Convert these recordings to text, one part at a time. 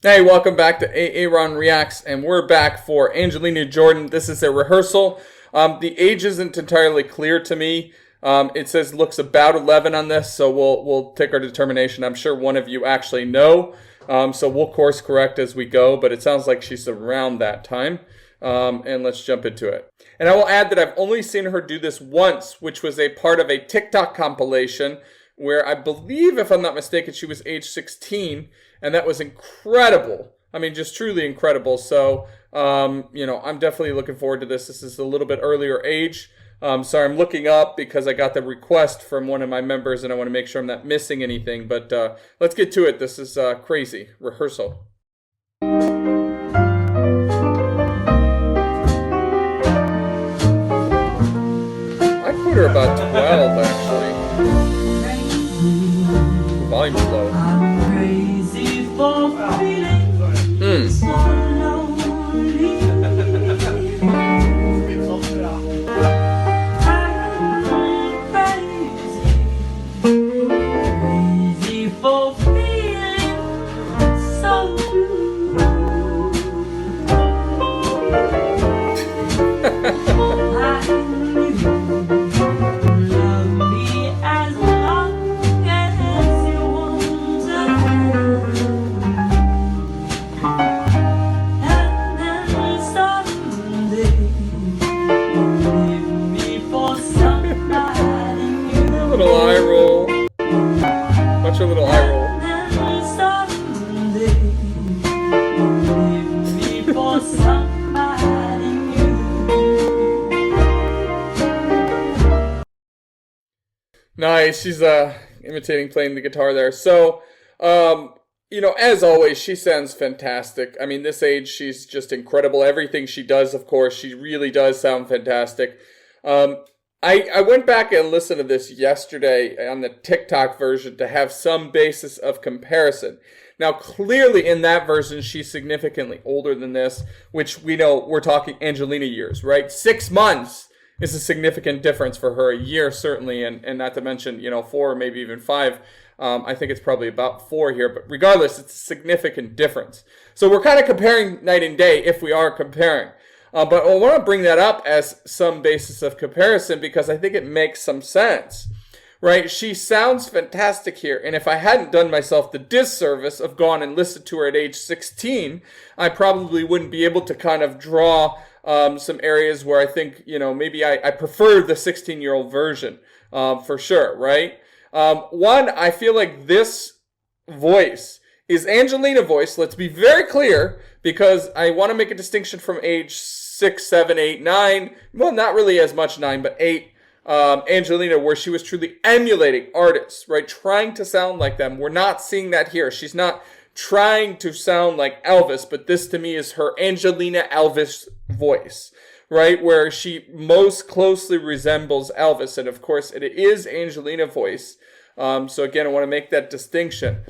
Hey, welcome back to A-Aron Reacts, and we're back for Angelina Jordan. This is a rehearsal. The age isn't entirely clear to me. It says looks about 11 on this, so we'll take our determination. I'm sure one of you actually know, so we'll course correct as we go, but it sounds like she's around that time. And let's jump into it. And I will add that I've only seen her do this once, which was a part of a TikTok compilation where I believe, if I'm not mistaken, she was age 16, and that was incredible. I mean, just truly incredible. So, I'm definitely looking forward to this. This is a little bit earlier age. Sorry, I'm looking up because I got the request from one of my members, and I want to make sure I'm not missing anything. But let's get to it. This is crazy. Rehearsal. I put her about 12, actually. Volume's low. I'm crazy for feeling so lonely. Crazy for feeling so blue. Little eye roll. Watch a little eye roll. Nice. She's imitating playing the guitar there. So, as always, she sounds fantastic. I mean, this age, she's just incredible. Everything she does, of course, she really does sound fantastic. I went back and listened to this yesterday on the TikTok version to have some basis of comparison. Now, clearly in that version, she's significantly older than this, which we know we're talking Angelina years, right? 6 months is a significant difference for her. A year, certainly, and not to mention, 4 or maybe even 5. I think it's probably about 4 here, but regardless, it's a significant difference. So we're kind of comparing night and day if we are comparing. But I want to bring that up as some basis of comparison because I think it makes some sense, right? She sounds fantastic here. And if I hadn't done myself the disservice of gone and listened to her at age 16, I probably wouldn't be able to kind of draw some areas where I think, maybe I prefer the 16-year-old version for sure, right? One, I feel like this voice is Angelina voice. Let's be very clear because I want to make a distinction from age 6, 7, 8, 9. Well, not really as much 9, but 8. Angelina, where she was truly emulating artists, right? Trying to sound like them. We're not seeing that here. She's not trying to sound like Elvis, but this to me is her Angelina Elvis voice, right? Where she most closely resembles Elvis. And of course, it is Angelina voice. So again, I want to make that distinction.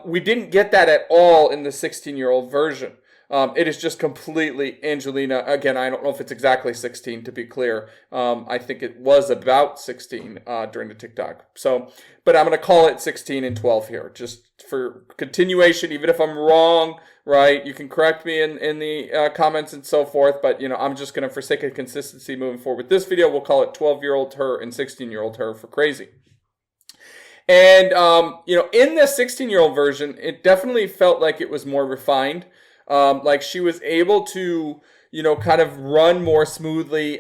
We didn't get that at all in the 16-year-old version. It is just completely Angelina. Again, I don't know if it's exactly 16 to be clear. I think it was about 16 during the TikTok. So, but I'm going to call it 16 and 12 here, just for continuation. Even if I'm wrong, right? You can correct me in the comments and so forth. But I'm just going to, for sake of consistency, moving forward with this video, we'll call it 12-year-old her and 16-year-old her for crazy. And, in the 16-year-old version, it definitely felt like it was more refined. Like she was able to, kind of run more smoothly,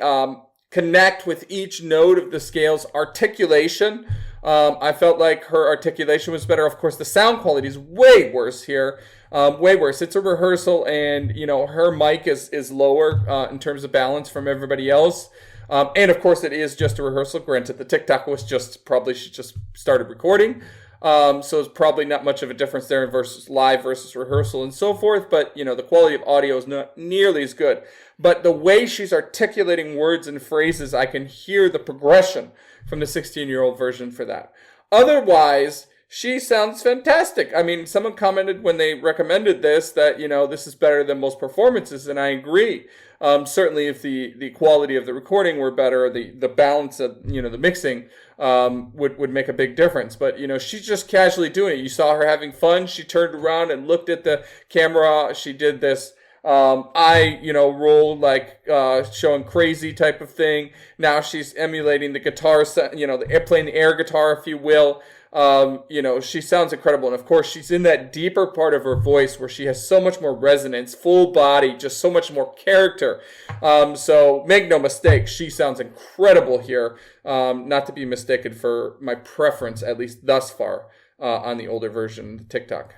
connect with each note of the scale's articulation. I felt like her articulation was better. Of course, the sound quality is way worse here. Way worse. It's a rehearsal and, her mic is lower in terms of balance from everybody else. And of course, it is just a rehearsal. Granted, the TikTok was she just started recording. So it's probably not much of a difference there versus live versus rehearsal and so forth. But, the quality of audio is not nearly as good. But the way she's articulating words and phrases, I can hear the progression from the 16-year-old version for that. Otherwise, she sounds fantastic. I mean, someone commented when they recommended this that, this is better than most performances, and I agree. Certainly if the quality of the recording were better, the balance of, the mixing would make a big difference. But, she's just casually doing it. You saw her having fun. She turned around and looked at the camera. She did this roll like showing crazy type of thing. Now she's emulating the guitar, playing the air guitar, if you will. She sounds incredible. And of course, she's in that deeper part of her voice where she has so much more resonance, full body, just so much more character. So make no mistake, she sounds incredible here. Not to be mistaken for my preference, at least thus far, on the older version of TikTok.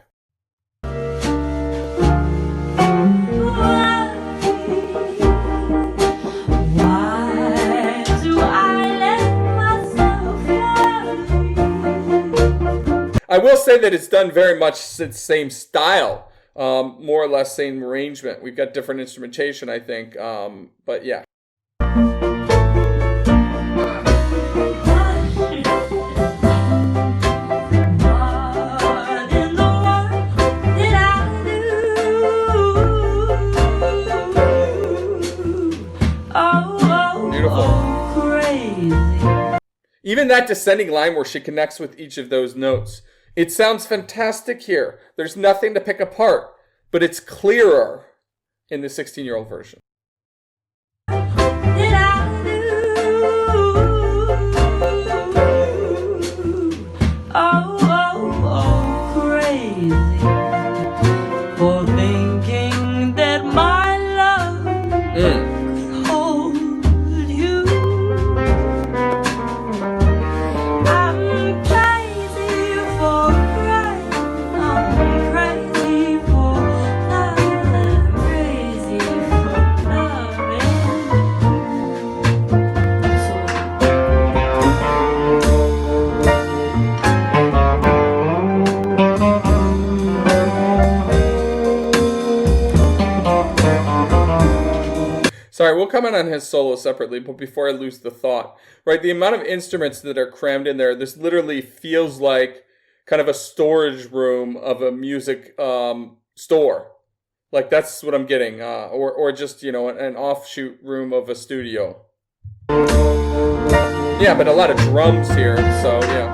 I will say that it's done very much the same style, more or less same arrangement. We've got different instrumentation, I think, but yeah. Even that descending line where she connects with each of those notes. It sounds fantastic here. There's nothing to pick apart, but it's clearer in the 16-year-old version. Crazy for thinking that my love could hold you. I'm crazy for crying. I'm crazy for loving. I'm crazy for Sorry, we'll comment on his solo separately, but before I lose the thought, right, the amount of instruments that are crammed in there, this literally feels like kind of a storage room of a music store. Like, that's what I'm getting, or just, an offshoot room of a studio. Yeah, but a lot of drums here, so yeah.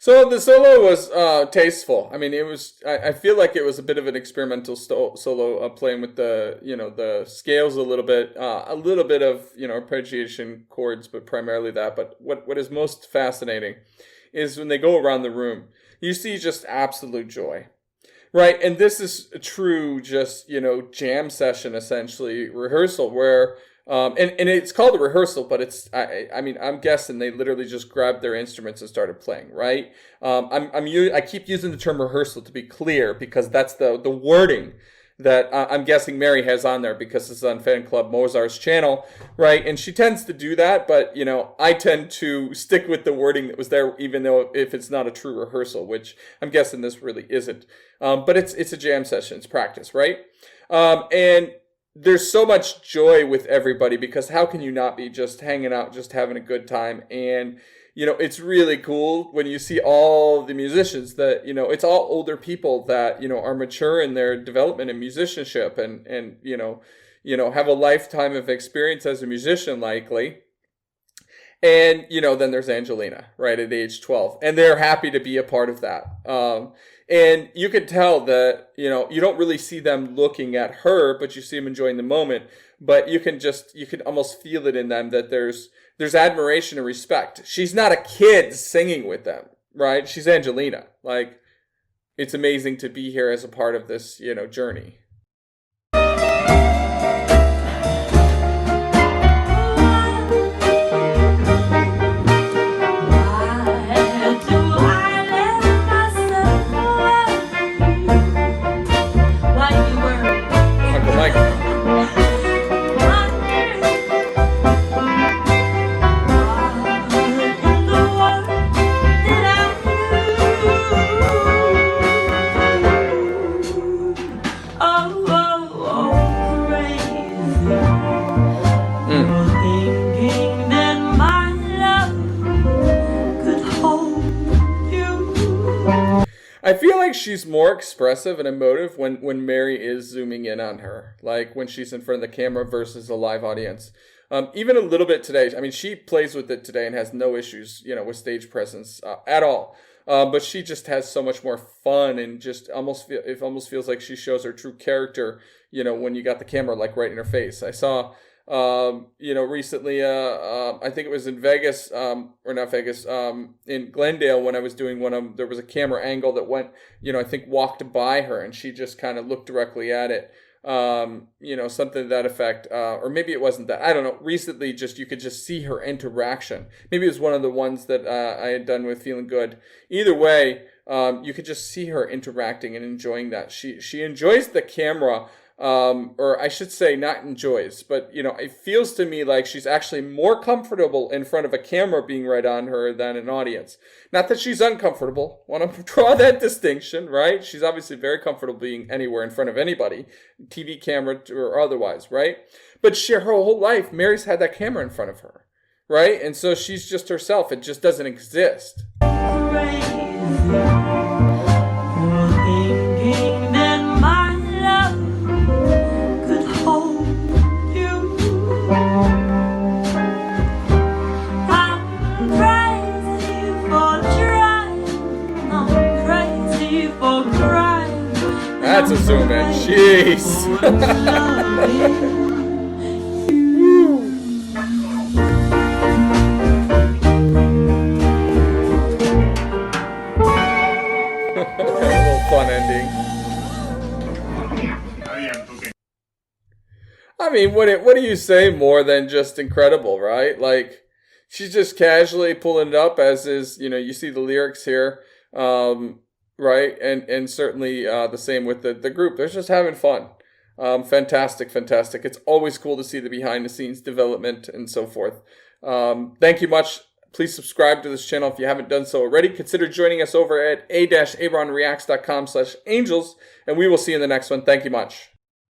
So the solo was tasteful. I mean, it was. I feel like it was a bit of an experimental solo, playing with the scales a little bit of arpeggiation chords, but primarily that. But what is most fascinating is when they go around the room, you see just absolute joy, right? And this is a true jam session, essentially rehearsal where. And it's called a rehearsal, but it's I'm guessing they literally just grabbed their instruments and started playing, right? I keep using the term rehearsal to be clear because that's the wording that I'm guessing Mary has on there because it's on Fan Club Mozart's channel, right? And she tends to do that, but I tend to stick with the wording that was there, even though if it's not a true rehearsal, which I'm guessing this really isn't. But it's a jam session, it's practice, right? And there's so much joy with everybody because how can you not be just hanging out, just having a good time? And, it's really cool when you see all the musicians that, it's all older people that, are mature in their development and musicianship and have a lifetime of experience as a musician likely. And, then there's Angelina, right, at age 12. And they're happy to be a part of that. And you can tell that, you don't really see them looking at her, but you see them enjoying the moment. But you can almost feel it in them that there's admiration and respect. She's not a kid singing with them, right? She's Angelina. Like, it's amazing to be here as a part of this, journey. I feel like she's more expressive and emotive when Mary is zooming in on her, like when she's in front of the camera versus a live audience. Even a little bit today. I mean, she plays with it today and has no issues, with stage presence at all. But she just has so much more fun and just it almost feels like she shows her true character, when you got the camera like right in her face. I saw, recently, I think it was in Vegas, or not Vegas, in Glendale when I was doing there was a camera angle that went, I think walked by her and she just kind of looked directly at it. Something to that effect, or maybe it wasn't that. I don't know. Recently, you could just see her interaction. Maybe it was one of the ones that I had done with Feeling Good. Either way, you could just see her interacting and enjoying that. She enjoys the camera. Or I should say not enjoys, but, it feels to me like she's actually more comfortable in front of a camera being right on her than an audience. Not that she's uncomfortable. Want to draw that distinction, right? She's obviously very comfortable being anywhere in front of anybody, TV camera or otherwise, right? But her whole life, Mary's had that camera in front of her, right? And so she's just herself. It just doesn't exist. That's a zoom in. Jeez. A little fun ending. I mean, what do you say more than just incredible, right? Like, she's just casually pulling it up, as is, you see the lyrics here. Right, and certainly the same with the group. They're just having fun. Fantastic. It's always cool to see the behind-the-scenes development and so forth. Thank you much. Please subscribe to this channel if you haven't done so already. Consider joining us over at a-aronreacts.com/angels, and we will see you in the next one. Thank you much.